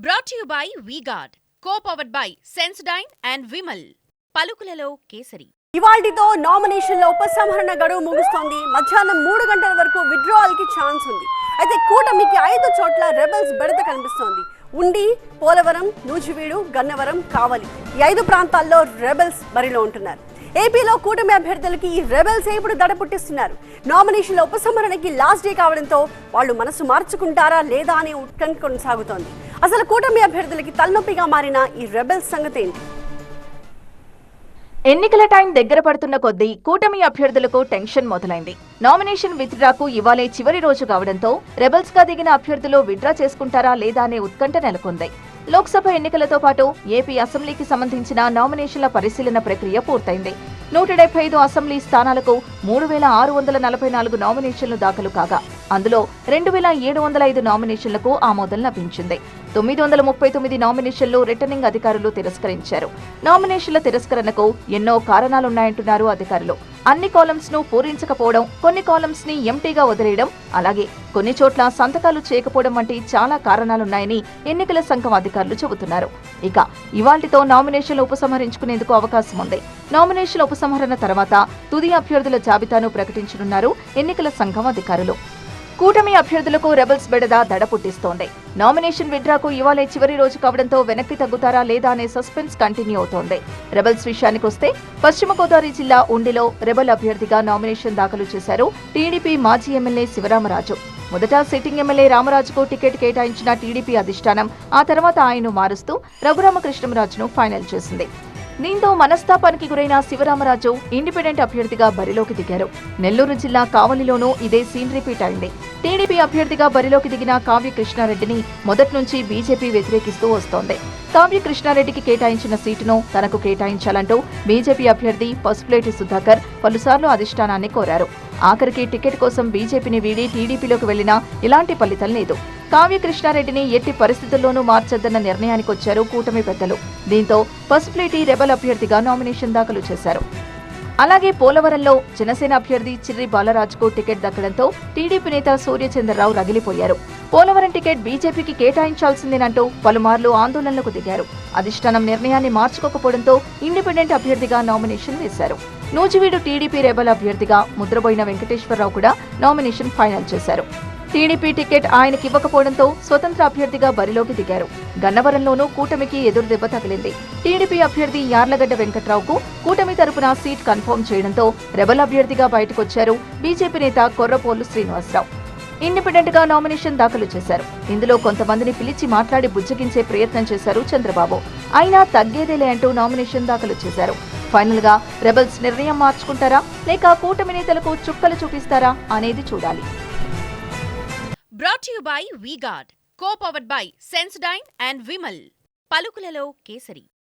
Brought to you by V-Guard, co-powered by Sensodyne and Vimal. పలుకులలో kesari. ఇవాల్టితో నామినేషన్ల ఉపసంహరణ గడువు ముగుస్తోంది. మధ్యాహ్నం 3 గంటల వరకు విత్డ్రావల్ కి ఛాన్స్ ఉంది. అయితే కూటమికి 5 చోట్ల రెబెల్స్ బెడద కనిపిస్తోంది. ఉండి, పోలవరం, నూజివీడు, గన్నవరం, కావలి ఈ 5 ప్రాంతాల్లో రెబెల్స్ బరిలో ఉంటున్నారు. ఏపీలో కూటమి అభ్యర్థులకి ఈ రెబెల్స్ ఇప్పుడు దడ పుట్టిస్తున్నారు. నామినేషన్ల ఉపసంహరణకి లాస్ట్ డే కావడంతో వాళ్ళు మనసు మార్చుకుంటారా లేదా అనే ఉత్కంఠ కొనసాగుతోంది. అసలు కూటమి అభ్యర్థులకి తలనొప్పిగా మారిన ఈ రెబెల్స్ సంగతి ఏంటి? ఎన్నికల టైం దగ్గర పడుతున్న కొద్దీ కూటమి అభ్యర్థులకు టెన్షన్ మొదలైంది. నామినేషన్ విత్డ్రాకు ఇవాళే చివరి రోజు కావడంతో రెబెల్స్ గా దిగిన అభ్యర్థులు విత్డ్రా చేసుకుంటారా లేదా అనే ఉత్కంఠ నెలకొంది. లోక్సభ ఎన్నికలతో పాటు ఏపీ అసెంబ్లీకి సంబంధించిన నామినేషన్ల పరిశీలన ప్రక్రియ పూర్తయింది. 175 అసెంబ్లీ స్థానాలకు 3644 నామినేషన్లు దాఖలు కాగా అందులో 2705 నామినేషన్లకు ఆమోదం లభించింది. 939 నామినేషన్లు రిటర్నింగ్ అధికారులు తిరస్కరించారు. నామినేషన్ల తిరస్కరణకు ఎన్నో కారణాలున్నాయంటున్నారు అధికారులు. అన్ని కాలమ్స్ ను పూరించకపోవడం, కొన్ని కాలమ్స్ ని ఎంటీగా వదిలేయడం, అలాగే కొన్ని చోట్ల సంతకాలు చేయకపోవడం వంటి చాలా కారణాలున్నాయని ఎన్నికల సంఘం అధికారులు చెబుతున్నారు. ఇక ఇవాల్టితో నామినేషన్లు ఉపసంహరించుకునేందుకు అవకాశం ఉంది. నామినేషన్ల ఉపసంహరణ తర్వాత తుది అభ్యర్థుల జాబితాను ప్రకటించనున్నారు ఎన్నికల సంఘం అధికారులు. కూటమి అభ్యర్థులకు రెబెల్స్ బెడద దడ పుట్టిస్తోంది. నామినేషన్ విత్డ్రాకు ఇవాళే చివరి రోజు కావడంతో వెనక్కి తగ్గుతారా లేదా అనే సస్పెన్స్ కంటిన్యూ అవుతోంది. రెబెల్స్ విషయానికొస్తే పశ్చిమ గోదావరి జిల్లా ఉండిలో రెబెల్ అభ్యర్థిగా నామినేషన్ దాఖలు చేశారు టీడీపీ మాజీ ఎమ్మెల్యే శివరామరాజు. మొదట సిట్టింగ్ ఎమ్మెల్యే రామరాజుకు టికెట్ కేటాయించిన టీడీపీ అధిష్టానం ఆ తర్వాత ఆయన్ను మారుస్తూ రఘురామకృష్ణంరాజును ఫైనల్ చేసింది. దీంతో మనస్తాపానికి గురైన శివరామరాజు ఇండిపెండెంట్ అభ్యర్థిగా బరిలోకి దిగారు. నెల్లూరు జిల్లా కావలిలోనూ ఇదే సీన్ రిపీట్ అయింది. టీడీపీ అభ్యర్థిగా బరిలోకి దిగిన కావ్య కృష్ణారెడ్డిని మొదటి నుంచి బీజేపీ వ్యతిరేకిస్తూ వస్తోంది. కావ్య కృష్ణారెడ్డికి కేటాయించిన సీటును తనకు కేటాయించాలంటూ బీజేపీ అభ్యర్థి పసుపులేటి సుధాకర్ పలుసార్లు అధిష్టానాన్ని కోరారు. ఆఖరికి టికెట్ కోసం బీజేపీని వీడి టీడీపీలోకి వెళ్లినా ఇలాంటి ఫలితం లేదు. కావ్య కృష్ణారెడ్డిని ఎట్టి పరిస్థితుల్లోనూ మార్చొద్దన్న నిర్ణయానికి వచ్చారు కూటమి పెద్దలు. దీంతో పసుపులేటి రెబెల్ అభ్యర్థిగా నామినేషన్ దాఖలు చేశారు. అలాగే పోలవరంలో జనసేన అభ్యర్థి చిర్రి బాలరాజుకు టికెట్ దక్కడంతో టీడీపీ నేత సూర్యచంద్రరావు రగిలిపోయారు. పోలవరం టికెట్ బీజేపీకి కేటాయించాల్సిందేనంటూ పలుమార్లు ఆందోళనలకు దిగారు. అధిష్టానం నిర్ణయాన్ని మార్చుకోకపోవడంతో ఇండిపెండెంట్ అభ్యర్థిగా నామినేషన్ వేశారు. నూజివీడు టీడీపీ రెబెల్ అభ్యర్థిగా ముద్రబోయిన వెంకటేశ్వరరావు కూడా నామినేషన్ ఫైనల్ చేశారు. టీడీపీ టికెట్ ఆయనకివ్వకపోవడంతో స్వతంత్ర అభ్యర్థిగా బరిలోకి దిగారు. గన్నవరంలోనూ కూటమికి ఎదురుదెబ్బ తగిలింది. టీడీపీ అభ్యర్థి యార్లగడ్డ వెంకట్రావుకు కూటమి తరపున సీట్ కన్ఫర్మ్ చేయడంతో రెబెల్ అభ్యర్థిగా బయటకొచ్చారు బీజేపీ నేత కొర్రపోలు శ్రీనివాసరావు. ఇండిపెండెంట్ గా నామినేషన్ దాఖలు చేశారు. ఇందులో కొంతమందిని పిలిచి మాట్లాడి బుజ్జగించే ప్రయత్నం చేశారు చంద్రబాబు. అయినా తగ్గేదేలే అంటూ నామినేషన్ దాఖలు చేశారు. ఫైనల్ గా రెబెల్స్ నిర్ణయం మార్చుకుంటారా లేక కూటమి నేతలకు చుక్కలు చూపిస్తారా అనేది చూడాలి. Brought to you by V-Guard, co-powered by Sensodyne and Vimal. పలుకులలో kesari.